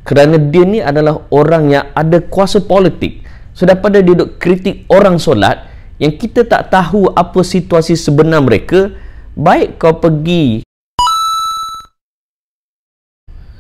kerana dia ni adalah orang yang ada kuasa politik. So daripada dia duduk kritik orang solat yang kita tak tahu apa situasi sebenar mereka, baik kau pergi.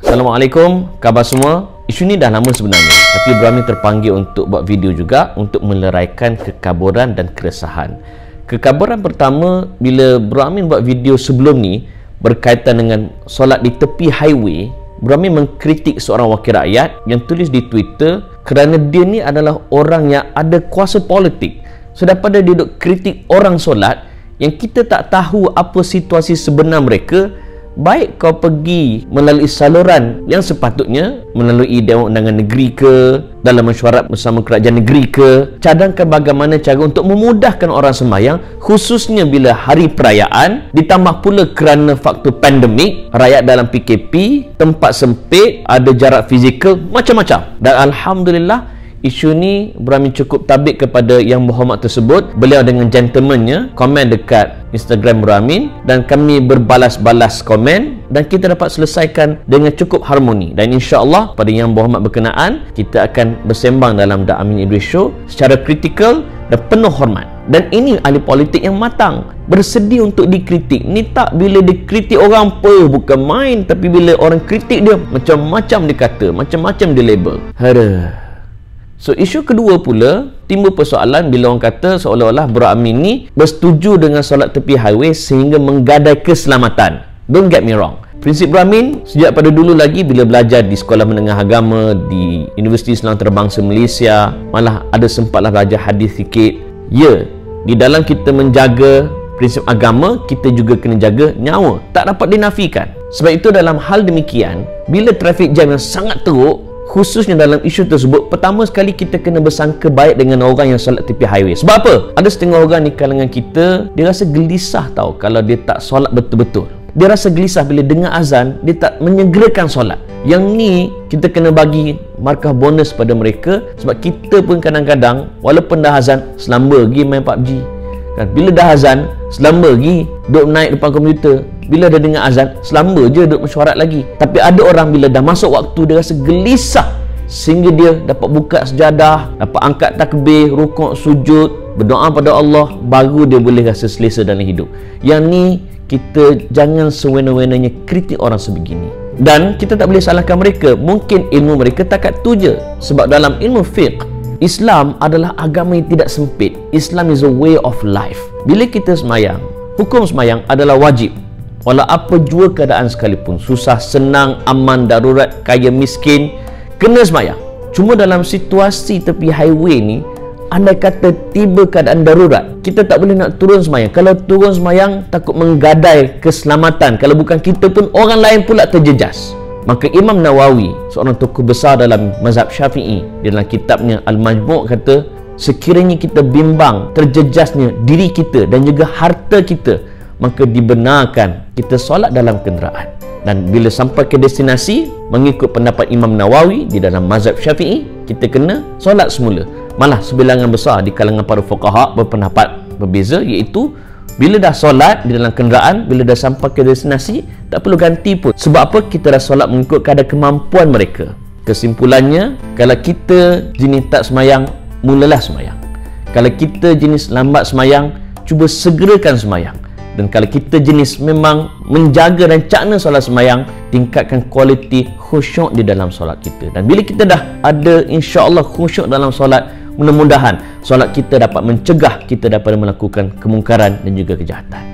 Assalamualaikum, khabar semua? Isu ni dah lama sebenarnya, tapi Brahmi terpanggil untuk buat video juga untuk meleraikan kekaburan dan keresahan. Kekaburan pertama, bila Brahmi buat video sebelum ni berkaitan dengan solat di tepi highway, Brahmi mengkritik seorang wakil rakyat yang tulis di Twitter kerana dia ni adalah orang yang ada kuasa politik. So daripada dia duduk kritik orang solat yang kita tak tahu apa situasi sebenar mereka, baik kau pergi melalui saluran yang sepatutnya, melalui Dewan Undangan Negeri ke, dalam mesyuarat bersama kerajaan negeri ke, cadangkan bagaimana cara untuk memudahkan orang sembahyang, khususnya bila hari perayaan, ditambah pula kerana faktor pandemik, rakyat dalam PKP, tempat sempit, ada jarak fizikal, macam-macam. Dan Alhamdulillah, isu ni Brahmi cukup tabik kepada Yang Berhormat tersebut. Beliau dengan gentlemannya komen dekat Instagram Brahmi dan kami berbalas-balas komen dan kita dapat selesaikan dengan cukup harmoni. Dan insya-Allah pada Yang Berhormat berkenaan, kita akan bersembang dalam The Amin Idris Show secara kritikal dan penuh hormat. Dan ini ahli politik yang matang, bersedia untuk dikritik. Ni tak bila dikritik orang apa, bukan main, tapi bila orang kritik dia, macam-macam dia kata, macam-macam dia label. So isu kedua pula timbul persoalan bila orang kata seolah-olah Brahmi ni bersetuju dengan solat tepi highway sehingga menggadai keselamatan. Don't get me wrong, prinsip Brahmi sejak pada dulu lagi bila belajar di sekolah menengah agama di Universiti Islam Antarabangsa Malaysia, malah ada sempatlah belajar hadis sikit. Ya, di dalam kita menjaga prinsip agama, kita juga kena jaga nyawa, tak dapat dinafikan. Sebab itu dalam hal demikian, bila trafik jam yang sangat teruk, khususnya dalam isu tersebut, pertama sekali kita kena bersangka baik dengan orang yang solat tepi highway. Sebab apa? Ada setengah orang di kalangan kita, dia rasa gelisah tau kalau dia tak solat betul-betul. Dia rasa gelisah bila dengar azan, dia tak menyegerakan solat. Yang ni kita kena bagi markah bonus pada mereka, sebab kita pun kadang-kadang walaupun dah azan, selamba lagi main PUBG kan? Bila dah azan, selamba lagi duduk naik depan komputer. Bila dah dengar azan, selamba je duduk mesyuarat lagi. Tapi ada orang bila dah masuk waktu, dia rasa gelisah sehingga dia dapat buka sejadah, dapat angkat takbir, rukuk, sujud, berdoa pada Allah, baru dia boleh rasa selesa dalam hidup. Yang ni kita jangan sewena-wenanya kritik orang sebegini. Dan kita tak boleh salahkan mereka, mungkin ilmu mereka takat tu je. Sebab dalam ilmu fiqh, Islam adalah agama yang tidak sempit. Islam is a way of life. Bila kita semayang, hukum semayang adalah wajib. Walau apa jua keadaan sekalipun, susah, senang, aman, darurat, kaya, miskin, kena semayang. Cuma dalam situasi tepi highway ni, andai kata tiba keadaan darurat, kita tak boleh nak turun semayang. Kalau turun semayang, takut menggadai keselamatan. Kalau bukan kita pun, orang lain pula terjejas. Maka Imam Nawawi, seorang tokoh besar dalam mazhab Syafi'i, dalam kitabnya Al-Majmu' kata, sekiranya kita bimbang terjejasnya diri kita dan juga harta kita, maka dibenarkan kita solat dalam kenderaan. Dan bila sampai ke destinasi, mengikut pendapat Imam Nawawi di dalam mazhab Syafi'i, kita kena solat semula. Malah sebilangan besar di kalangan para fuqaha berpendapat berbeza, iaitu bila dah solat di dalam kenderaan, bila dah sampai ke destinasi, tak perlu ganti pun. Sebab apa? Kita dah solat mengikut kadar kemampuan mereka. Kesimpulannya, kalau kita jenis tak semayang, mulalah semayang. Kalau kita jenis lambat semayang, cuba segerakan semayang. Dan kalau kita jenis memang menjaga dan cakna solat semayang, tingkatkan kualiti khusyuk di dalam solat kita. Dan bila kita dah ada insya-Allah khusyuk dalam solat, mudah-mudahan solat kita dapat mencegah kita daripada melakukan kemungkaran dan juga kejahatan.